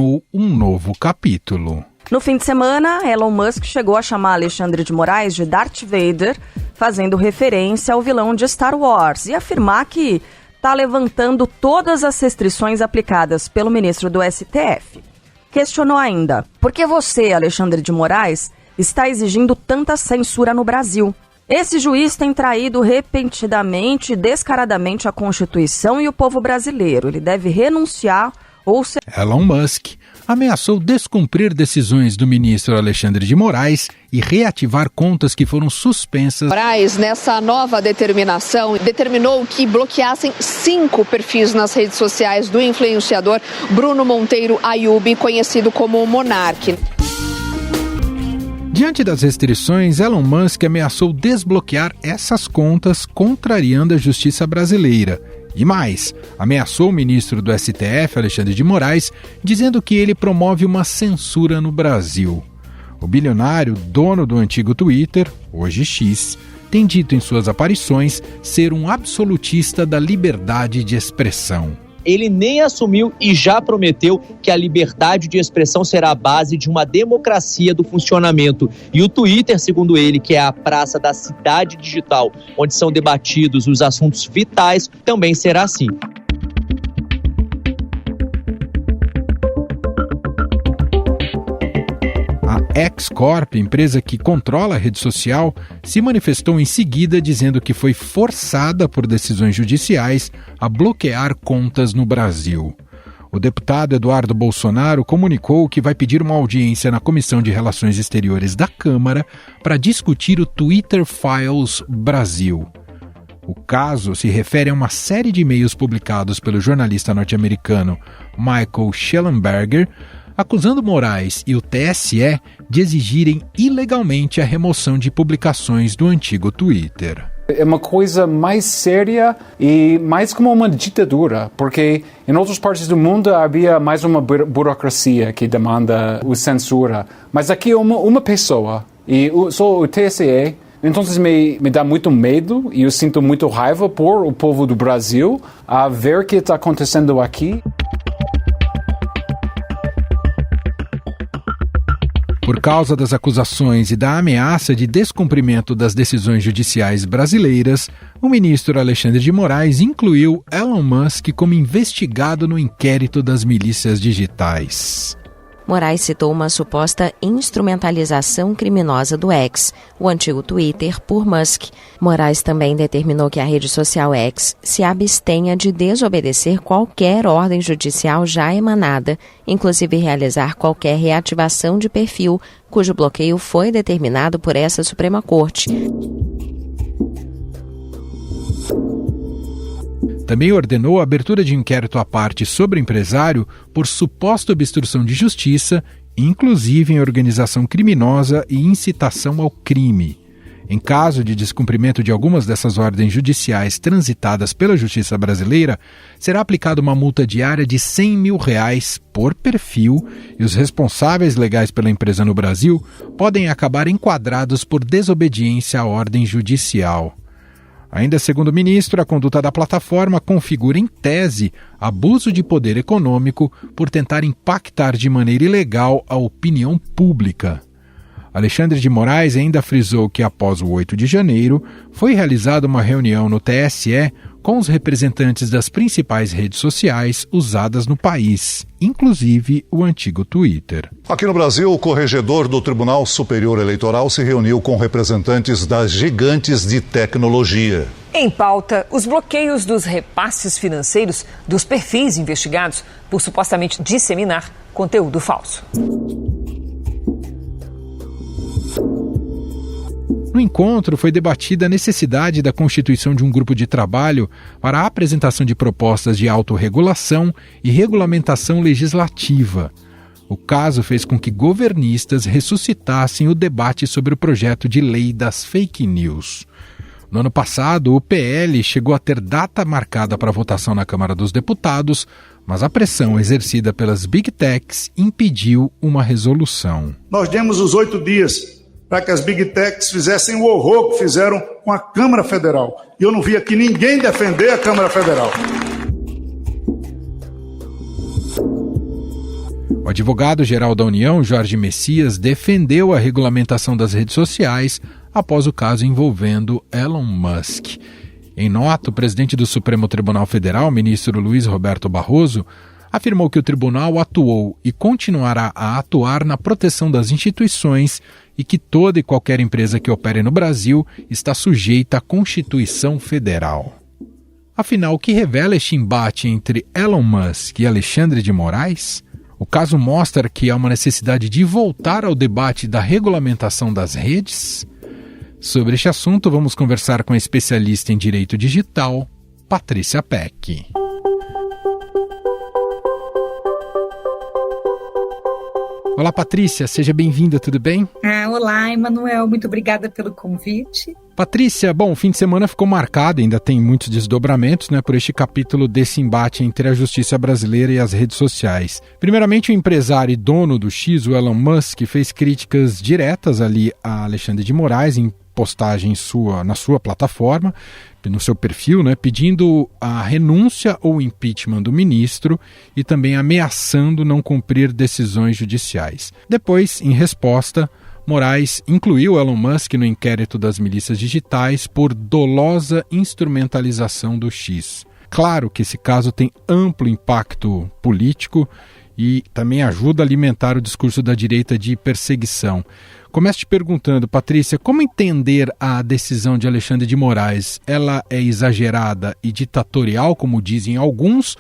Um novo capítulo. No fim de semana, Elon Musk chegou a chamar Alexandre de Moraes de Darth Vader, fazendo referência ao vilão de Star Wars, e afirmar que está levantando todas as restrições aplicadas pelo ministro do STF. Questionou ainda: por que você, Alexandre de Moraes, está exigindo tanta censura no Brasil? Esse juiz tem traído repentinamente e descaradamente a Constituição e o povo brasileiro. Ele deve renunciar ou ser... Elon Musk ameaçou descumprir decisões do ministro Alexandre de Moraes e reativar contas que foram suspensas. Moraes, nessa nova determinação, determinou que bloqueassem 5 perfis nas redes sociais do influenciador Bruno Monteiro Ayub, conhecido como Monark. Diante das restrições, Elon Musk ameaçou desbloquear essas contas, contrariando a justiça brasileira. E mais, ameaçou o ministro do STF, Alexandre de Moraes, dizendo que ele promove uma censura no Brasil. O bilionário, dono do antigo Twitter, hoje X, tem dito em suas aparições ser um absolutista da liberdade de expressão. Ele nem assumiu e já prometeu que a liberdade de expressão será a base de uma democracia do funcionamento. E o Twitter, segundo ele, que é a praça da cidade digital, onde são debatidos os assuntos vitais, também será assim. A X-Corp, empresa que controla a rede social, se manifestou em seguida dizendo que foi forçada por decisões judiciais a bloquear contas no Brasil. O deputado Eduardo Bolsonaro comunicou que vai pedir uma audiência na Comissão de Relações Exteriores da Câmara para discutir o Twitter Files Brasil. O caso se refere a uma série de e-mails publicados pelo jornalista norte-americano Michael Shellenberger, acusando Moraes e o TSE de exigirem ilegalmente a remoção de publicações do antigo Twitter. É uma coisa mais séria e mais como uma ditadura, porque em outras partes do mundo havia mais uma burocracia que demanda a censura. Mas aqui é uma pessoa, e só o TSE. Então me dá muito medo e eu sinto muito raiva por o povo do Brasil a ver o que está acontecendo aqui. Por causa das acusações e da ameaça de descumprimento das decisões judiciais brasileiras, o ministro Alexandre de Moraes incluiu Elon Musk como investigado no inquérito das milícias digitais. Moraes citou uma suposta instrumentalização criminosa do X, o antigo Twitter, por Musk. Moraes também determinou que a rede social X se abstenha de desobedecer qualquer ordem judicial já emanada, inclusive realizar qualquer reativação de perfil, cujo bloqueio foi determinado por essa Suprema Corte. Também ordenou a abertura de inquérito à parte sobre o empresário por suposta obstrução de justiça, inclusive em organização criminosa e incitação ao crime. Em caso de descumprimento de algumas dessas ordens judiciais transitadas pela Justiça brasileira, será aplicada uma multa diária de R$100 mil por perfil e os responsáveis legais pela empresa no Brasil podem acabar enquadrados por desobediência à ordem judicial. Ainda segundo o ministro, a conduta da plataforma configura em tese abuso de poder econômico por tentar impactar de maneira ilegal a opinião pública. Alexandre de Moraes ainda frisou que após o 8 de janeiro foi realizada uma reunião no TSE com os representantes das principais redes sociais usadas no país, inclusive o antigo Twitter. Aqui no Brasil, o corregedor do Tribunal Superior Eleitoral se reuniu com representantes das gigantes de tecnologia. Em pauta, os bloqueios dos repasses financeiros dos perfis investigados por supostamente disseminar conteúdo falso. No encontro, foi debatida a necessidade da constituição de um grupo de trabalho para a apresentação de propostas de autorregulação e regulamentação legislativa. O caso fez com que governistas ressuscitassem o debate sobre o projeto de lei das fake news. No ano passado, o PL chegou a ter data marcada para votação na Câmara dos Deputados, mas a pressão exercida pelas Big Techs impediu uma resolução. Nós demos os 8 dias para que as Big Techs fizessem o horror que fizeram com a Câmara Federal. E eu não vi aqui ninguém defender a Câmara Federal. O advogado-geral da União, Jorge Messias, defendeu a regulamentação das redes sociais após o caso envolvendo Elon Musk. Em nota, o presidente do Supremo Tribunal Federal, ministro Luiz Roberto Barroso, afirmou que o tribunal atuou e continuará a atuar na proteção das instituições e que toda e qualquer empresa que opere no Brasil está sujeita à Constituição Federal. Afinal, o que revela este embate entre Elon Musk e Alexandre de Moraes? O caso mostra que há uma necessidade de voltar ao debate da regulamentação das redes? Sobre este assunto, vamos conversar com a especialista em direito digital, Patrícia Peck. Olá, Patrícia, seja bem-vinda, tudo bem? Olá, Emanuel, muito obrigada pelo convite. Patrícia, bom, o fim de semana ficou marcado, ainda tem muitos desdobramentos, por este capítulo desse embate entre a justiça brasileira e as redes sociais. Primeiramente, o empresário e dono do X, o Elon Musk, fez críticas diretas ali a Alexandre de Moraes em postagem na sua plataforma, no seu perfil, pedindo a renúncia ou impeachment do ministro e também ameaçando não cumprir decisões judiciais. Depois, em resposta, Moraes incluiu Elon Musk no inquérito das milícias digitais por dolosa instrumentalização do X. Claro que esse caso tem amplo impacto político e também ajuda a alimentar o discurso da direita de perseguição. Começo te perguntando, Patrícia, como entender a decisão de Alexandre de Moraes? Ela é exagerada e ditatorial, como dizem alguns,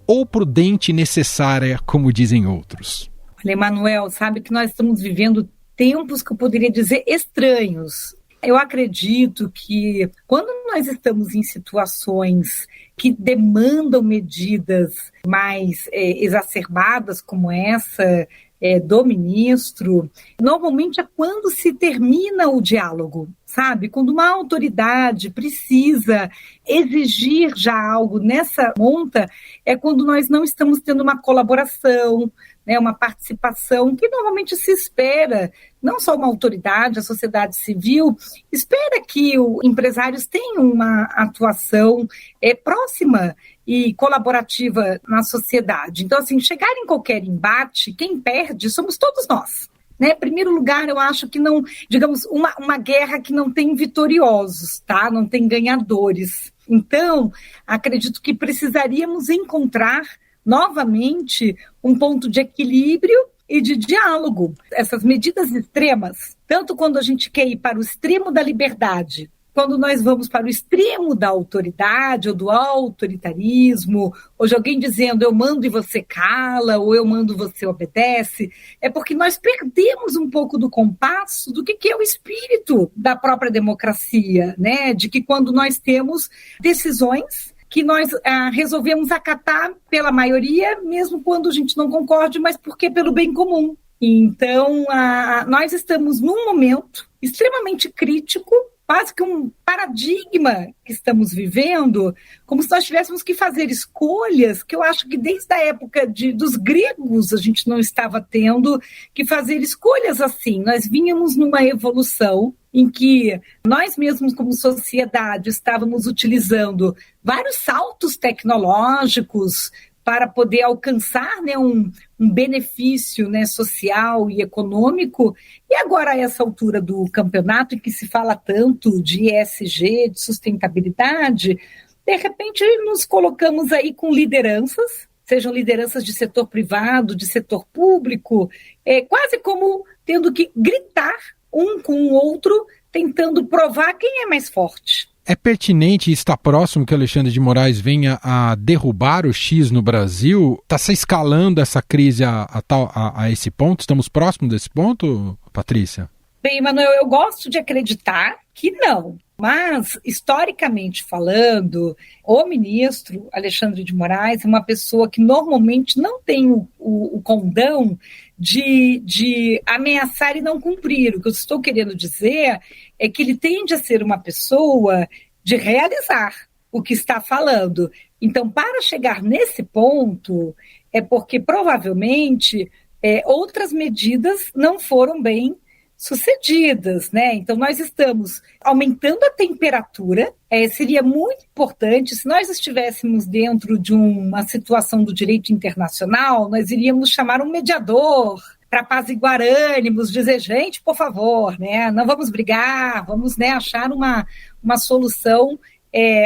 ou prudente e necessária, como dizem outros? Olha, Emanuel, sabe que nós estamos vivendo tempos que eu poderia dizer estranhos. Eu acredito que quando nós estamos em situações que demandam medidas mais exacerbadas como essa do ministro, normalmente é quando se termina o diálogo, sabe? Quando uma autoridade precisa exigir já algo nessa monta, é quando nós não estamos tendo uma colaboração, uma participação que normalmente se espera, não só uma autoridade, a sociedade civil, espera que os empresários tenham uma atuação próxima e colaborativa na sociedade. Então, assim, chegar em qualquer embate, quem perde somos todos nós. Em primeiro lugar, eu acho que não, digamos, uma guerra que não tem vitoriosos, tá? Não tem ganhadores. Então, acredito que precisaríamos encontrar novamente um ponto de equilíbrio e de diálogo. Essas medidas extremas, tanto quando a gente quer ir para o extremo da liberdade, quando nós vamos para o extremo da autoridade ou do autoritarismo, ou de alguém dizendo eu mando e você cala, ou eu mando e você obedece, é porque nós perdemos um pouco do compasso do que é o espírito da própria democracia, de que quando nós temos decisões que nós resolvemos acatar pela maioria, mesmo quando a gente não concorde, mas porque pelo bem comum. Então, nós estamos num momento extremamente crítico, quase que um paradigma que estamos vivendo, como se nós tivéssemos que fazer escolhas que eu acho que desde a época dos gregos a gente não estava tendo que fazer escolhas assim. Nós vínhamos numa evolução em que nós mesmos como sociedade estávamos utilizando vários saltos tecnológicos para poder alcançar um benefício social e econômico, e agora a essa altura do campeonato em que se fala tanto de ESG, de sustentabilidade, de repente nos colocamos aí com lideranças, sejam lideranças de setor privado, de setor público, quase como tendo que gritar um com o outro, tentando provar quem é mais forte. É pertinente e está próximo que Alexandre de Moraes venha a derrubar o X no Brasil? Está se escalando essa crise a esse ponto? Estamos próximos desse ponto, Patrícia? Bem, Manuel, eu gosto de acreditar que não. Mas, historicamente falando, o ministro Alexandre de Moraes é uma pessoa que normalmente não tem o condão de ameaçar e não cumprir. O que eu estou querendo dizer é que ele tende a ser uma pessoa de realizar o que está falando. Então, para chegar nesse ponto, é porque provavelmente outras medidas não foram bem sucedidas, né? Então, nós estamos aumentando a temperatura. Seria muito importante, se nós estivéssemos dentro de uma situação do direito internacional, nós iríamos chamar um mediador para apaziguar ânimos, dizer, gente, por favor, né? Não vamos brigar, vamos, né, achar uma solução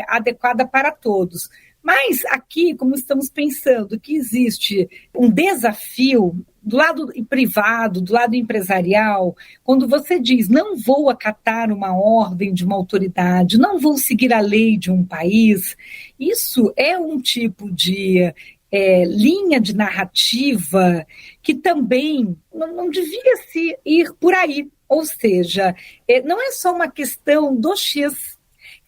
adequada para todos. Mas aqui, como estamos pensando que existe um desafio do lado privado, do lado empresarial, quando você diz, não vou acatar uma ordem de uma autoridade, não vou seguir a lei de um país, isso é um tipo de linha de narrativa que também não devia se ir por aí. Ou seja, não é só uma questão do X,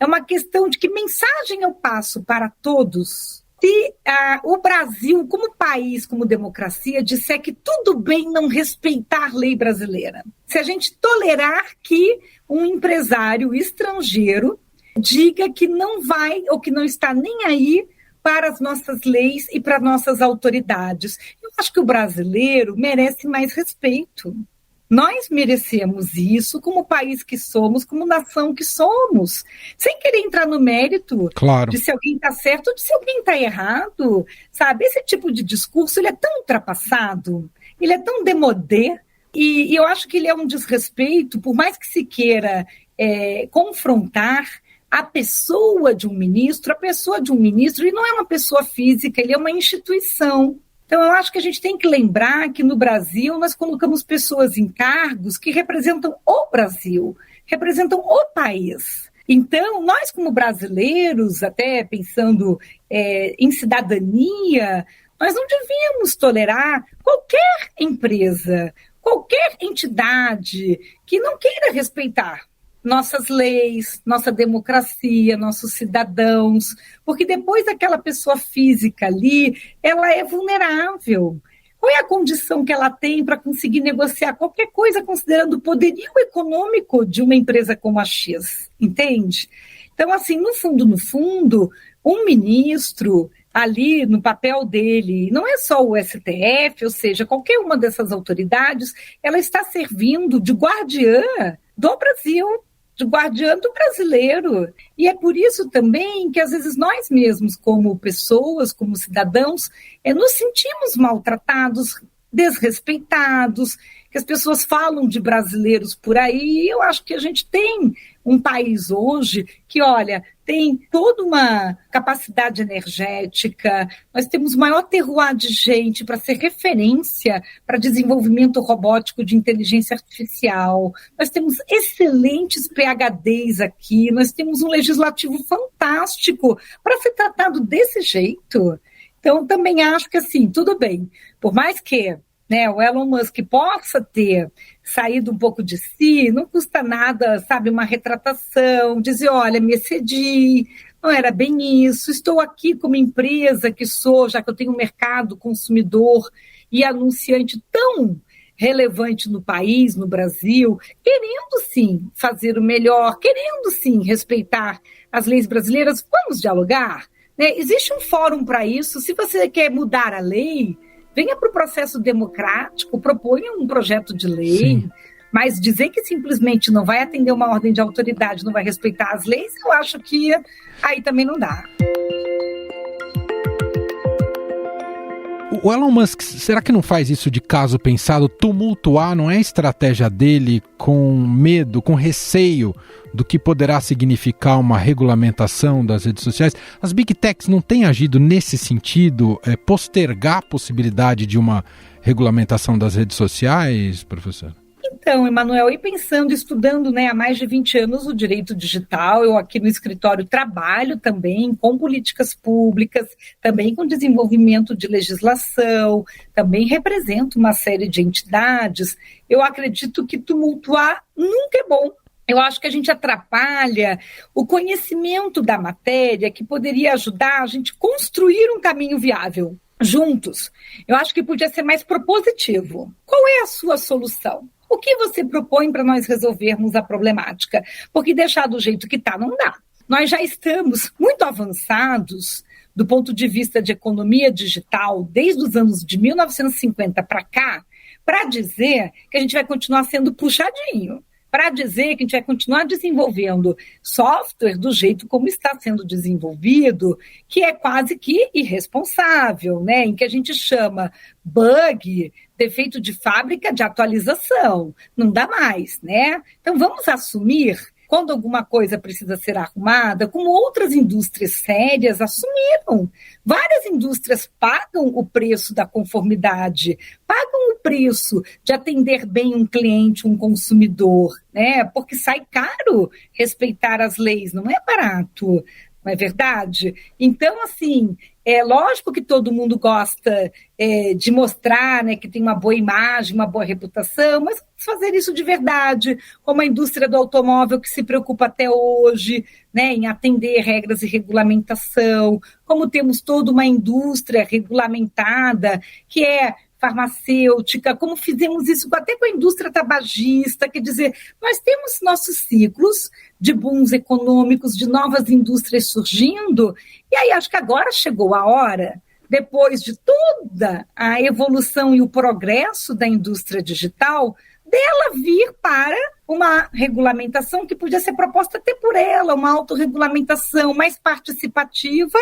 é uma questão de que mensagem eu passo para todos. Se o Brasil, como país, como democracia, disser que tudo bem não respeitar a lei brasileira, se a gente tolerar que um empresário estrangeiro diga que não vai ou que não está nem aí para as nossas leis e para nossas autoridades, eu acho que o brasileiro merece mais respeito. Nós merecemos isso como país que somos, como nação que somos, sem querer entrar no mérito de se alguém está certo ou de se alguém está errado, sabe? Esse tipo de discurso, ele é tão ultrapassado, ele é tão démodé, e eu acho que ele é um desrespeito, por mais que se queira confrontar a pessoa de um ministro, ele não é uma pessoa física, ele é uma instituição. Então, eu acho que a gente tem que lembrar que no Brasil nós colocamos pessoas em cargos que representam o Brasil, representam o país. Então, nós como brasileiros, até pensando em cidadania, nós não devíamos tolerar qualquer empresa, qualquer entidade que não queira respeitar nossas leis, nossa democracia, nossos cidadãos, porque depois daquela pessoa física ali, ela é vulnerável. Qual é a condição que ela tem para conseguir negociar qualquer coisa, considerando o poderio econômico de uma empresa como a X, entende? Então, assim, no fundo, um ministro ali no papel dele, não é só o STF, ou seja, qualquer uma dessas autoridades, ela está servindo de guardiã do Brasil, de guardiã do brasileiro. E é por isso também que, às vezes, nós mesmos, como pessoas, como cidadãos, nos sentimos maltratados, desrespeitados, que as pessoas falam de brasileiros por aí, e eu acho que a gente tem um país hoje que, olha, tem toda uma capacidade energética, nós temos o maior terroir de gente para ser referência para desenvolvimento robótico de inteligência artificial, nós temos excelentes PhDs aqui, nós temos um legislativo fantástico para ser tratado desse jeito. Então, também acho que, assim, tudo bem, por mais que o Elon Musk possa ter saído um pouco de si, não custa nada, sabe, uma retratação, dizer, olha, me excedi, não era bem isso, estou aqui como empresa que sou, já que eu tenho um mercado consumidor e anunciante tão relevante no país, no Brasil, querendo sim fazer o melhor, querendo sim respeitar as leis brasileiras, vamos dialogar, né? Existe um fórum para isso, se você quer mudar a lei, venha para o processo democrático, proponha um projeto de lei, sim. Mas dizer que simplesmente não vai atender uma ordem de autoridade, não vai respeitar as leis, eu acho que aí também não dá. O Elon Musk, será que não faz isso de caso pensado, tumultuar, não é a estratégia dele com medo, com receio do que poderá significar uma regulamentação das redes sociais? As Big Techs não têm agido nesse sentido, postergar a possibilidade de uma regulamentação das redes sociais, professor? Então, Emanuel, e pensando, estudando há mais de 20 anos o direito digital, eu aqui no escritório trabalho também com políticas públicas, também com desenvolvimento de legislação, também represento uma série de entidades. Eu acredito que tumultuar nunca é bom. Eu acho que a gente atrapalha o conhecimento da matéria que poderia ajudar a gente a construir um caminho viável juntos. Eu acho que podia ser mais propositivo. Qual é a sua solução? O que você propõe para nós resolvermos a problemática? Porque deixar do jeito que está não dá. Nós já estamos muito avançados do ponto de vista de economia digital desde os anos de 1950 para cá, para dizer que a gente vai continuar sendo puxadinho, para dizer que a gente vai continuar desenvolvendo software do jeito como está sendo desenvolvido, que é quase que irresponsável, né? Em que a gente chama bug, defeito de fábrica, de atualização. Não dá mais, né? Então vamos assumir, quando alguma coisa precisa ser arrumada, como outras indústrias sérias assumiram. Várias indústrias pagam o preço da conformidade, pagam o preço de atender bem um cliente, um consumidor, né? Porque sai caro respeitar as leis, não é barato, não é verdade? Então, assim, é lógico que todo mundo gosta de mostrar, né, que tem uma boa imagem, uma boa reputação, mas vamos fazer isso de verdade, como a indústria do automóvel que se preocupa até hoje, né, em atender regras e regulamentação, como temos toda uma indústria regulamentada que é farmacêutica, como fizemos isso até com a indústria tabagista, quer dizer, nós temos nossos ciclos de booms econômicos, de novas indústrias surgindo, e aí acho que agora chegou a hora, depois de toda a evolução e o progresso da indústria digital, dela vir para uma regulamentação que podia ser proposta até por ela, uma autorregulamentação mais participativa,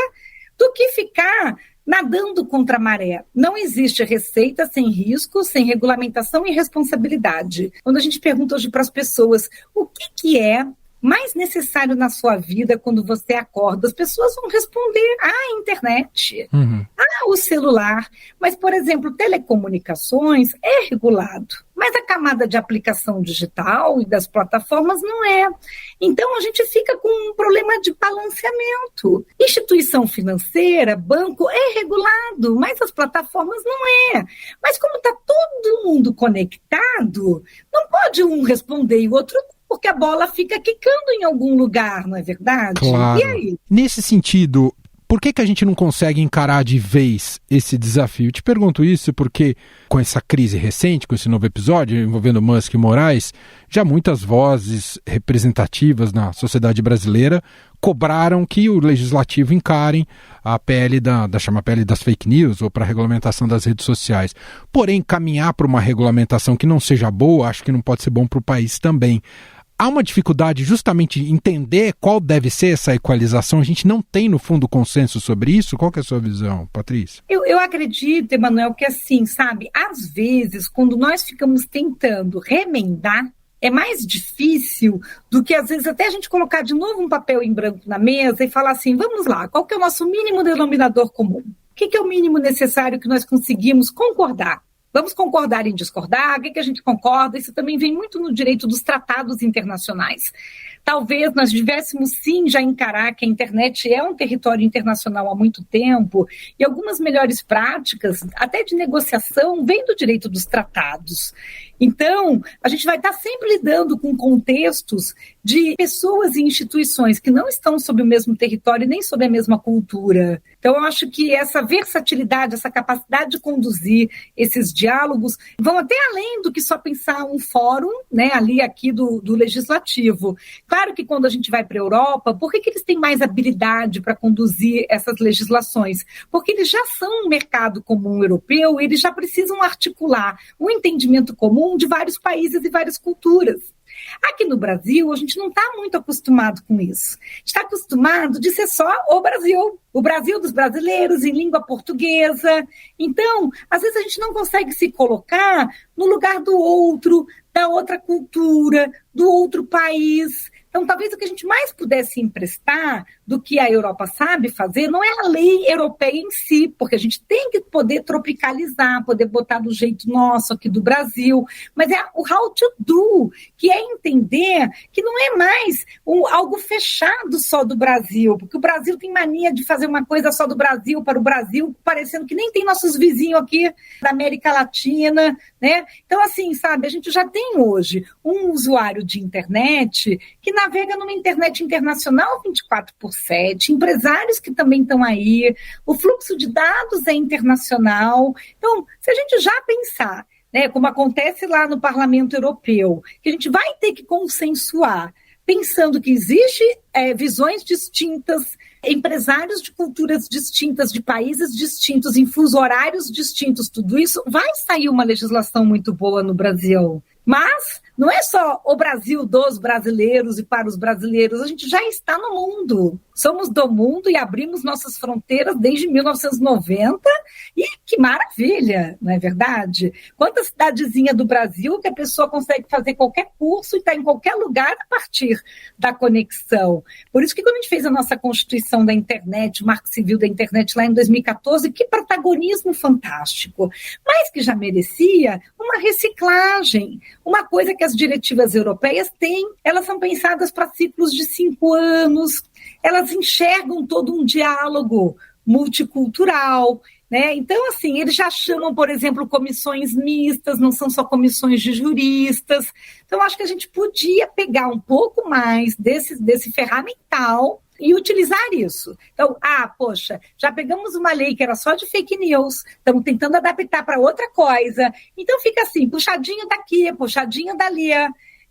do que ficar nadando contra a maré. Não existe receita sem risco, sem regulamentação e responsabilidade. Quando a gente pergunta hoje para as pessoas o que é mais necessário na sua vida quando você acorda, as pessoas vão responder: a internet, o celular. Mas, por exemplo, telecomunicações é regulado, mas a camada de aplicação digital e das plataformas não é. Então, a gente fica com um problema de balanceamento. Instituição financeira, banco, é regulado, mas as plataformas não é. Mas como está todo mundo conectado, não pode um responder e o outro não, porque a bola fica quicando em algum lugar, não é verdade? Claro. E aí? Nesse sentido, por que a gente não consegue encarar de vez esse desafio? Eu te pergunto isso porque, com essa crise recente, com esse novo episódio envolvendo Musk e Moraes, já muitas vozes representativas na sociedade brasileira cobraram que o legislativo encare a PL chama PL das fake news ou para a regulamentação das redes sociais. Porém, caminhar para uma regulamentação que não seja boa, acho que não pode ser bom para o país também. Há uma dificuldade justamente em entender qual deve ser essa equalização. A gente não tem, no fundo, consenso sobre isso. Qual que é a sua visão, Patrícia? Eu acredito, Emanuel, que assim, sabe, às vezes, quando nós ficamos tentando remendar, é mais difícil do que, às vezes, até a gente colocar de novo um papel em branco na mesa e falar assim, vamos lá, qual que é o nosso mínimo denominador comum? O que é o mínimo necessário que nós conseguimos concordar? Vamos concordar em discordar, o que a gente concorda? Isso também vem muito no direito dos tratados internacionais. Talvez nós tivéssemos sim já encarar que a internet é um território internacional há muito tempo e algumas melhores práticas, até de negociação, vêm do direito dos tratados. Então, a gente vai estar sempre lidando com contextos de pessoas e instituições que não estão sob o mesmo território nem sob a mesma cultura. Então, eu acho que essa versatilidade, essa capacidade de conduzir esses diálogos vão até além do que só pensar um fórum, né, ali aqui do legislativo. Claro que quando a gente vai para a Europa, por que eles têm mais habilidade para conduzir essas legislações? Porque eles já são um mercado comum europeu, eles já precisam articular um entendimento comum de vários países e várias culturas. Aqui no Brasil, a gente não está muito acostumado com isso. A gente está acostumado de ser só o Brasil dos brasileiros, em língua portuguesa. Então, às vezes a gente não consegue se colocar no lugar do outro, da outra cultura, do outro país. Então, talvez o que a gente mais pudesse emprestar do que a Europa sabe fazer não é a lei europeia em si, porque a gente tem que poder tropicalizar, poder botar do jeito nosso aqui do Brasil, mas é o how to do, que é entender que não é mais algo fechado só do Brasil, porque o Brasil tem mania de fazer uma coisa só do Brasil para o Brasil, parecendo que nem tem nossos vizinhos aqui da América Latina, né? Então, assim, sabe, a gente já tem hoje um usuário de internet que navega numa internet internacional 24/7, empresários que também estão aí, o fluxo de dados é internacional. Então, se a gente já pensar, né, como acontece lá no Parlamento Europeu, que a gente vai ter que consensuar pensando que existe visões distintas, empresários de culturas distintas, de países distintos, em fuso horários distintos, tudo isso, vai sair uma legislação muito boa no Brasil. Mas não é só o Brasil dos brasileiros e para os brasileiros, a gente já está no mundo. Somos do mundo e abrimos nossas fronteiras desde 1990 e que maravilha, não é verdade? Quanta cidadezinha do Brasil que a pessoa consegue fazer qualquer curso e está em qualquer lugar a partir da conexão. Por isso que quando a gente fez a nossa Constituição da Internet, o Marco Civil da Internet lá em 2014, que protagonismo fantástico, mas que já merecia uma reciclagem, uma coisa que as diretivas europeias têm, elas são pensadas para ciclos de 5 anos, elas enxergam todo um diálogo multicultural, né? Então, assim, eles já chamam, por exemplo, comissões mistas, não são só comissões de juristas. Então, acho que a gente podia pegar um pouco mais desse ferramental e utilizar isso. Então, poxa, já pegamos uma lei que era só de fake news, estamos tentando adaptar para outra coisa. Então, fica assim, puxadinho daqui, puxadinho dali.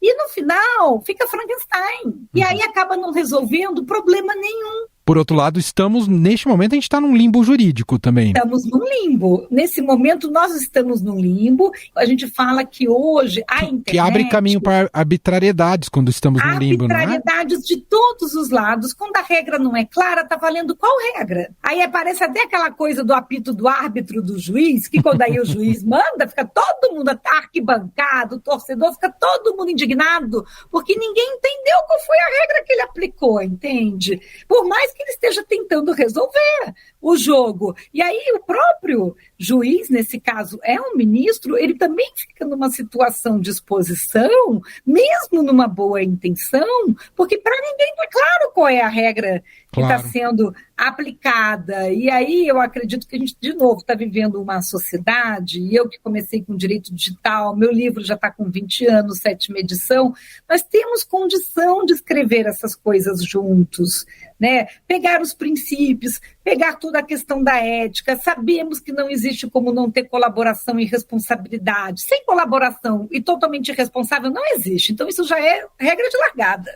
E no final, fica Frankenstein. E aí acaba não resolvendo problema nenhum. Por outro lado, neste momento, a gente está num limbo jurídico também. Estamos num limbo. Nesse momento, nós estamos num limbo. A gente fala que hoje a internet... Que abre caminho para arbitrariedades quando estamos num limbo, não é? Arbitrariedades de todos os lados. Quando a regra não é clara, está valendo qual regra? Aí aparece até aquela coisa do apito do árbitro, do juiz, que quando aí o juiz manda, fica todo mundo arquibancado, o torcedor, fica todo mundo indignado, porque ninguém entendeu qual foi a regra que ele aplicou, entende? Por mais que ele esteja tentando resolver o jogo. E aí o próprio juiz, nesse caso, é um ministro, ele também fica numa situação de exposição, mesmo numa boa intenção, porque para ninguém está claro qual é a regra que está sendo aplicada. E aí eu acredito que a gente, de novo, está vivendo uma sociedade, e eu que comecei com direito digital, meu livro já está com 20 anos, 7ª edição, nós temos condição de escrever essas coisas juntos, né? Pegar os princípios, pegar toda a questão da ética, sabemos que não existe como não ter colaboração e responsabilidade. Sem colaboração e totalmente irresponsável não existe. Então isso já é regra de largada,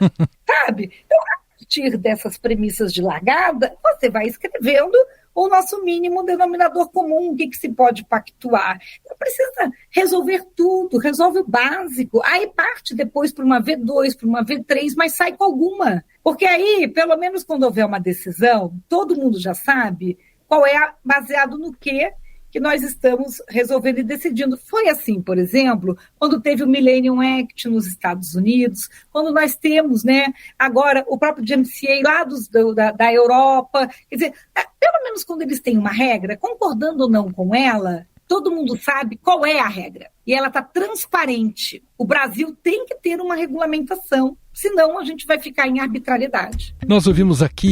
sabe? Então, a partir dessas premissas de largada, você vai escrevendo o nosso mínimo denominador comum, o que se pode pactuar. Não precisa resolver tudo, resolve o básico. Aí parte depois para uma V2, para uma V3, mas sai com alguma. Porque aí, pelo menos quando houver uma decisão, todo mundo já sabe qual é, baseado no que nós estamos resolvendo e decidindo. Foi assim, por exemplo, quando teve o Millennium Act nos Estados Unidos, quando nós temos, né, agora o próprio GMCA lá da Europa. Quer dizer, pelo menos quando eles têm uma regra, concordando ou não com ela, todo mundo sabe qual é a regra. E ela está transparente. O Brasil tem que ter uma regulamentação, senão a gente vai ficar em arbitrariedade. Nós ouvimos aqui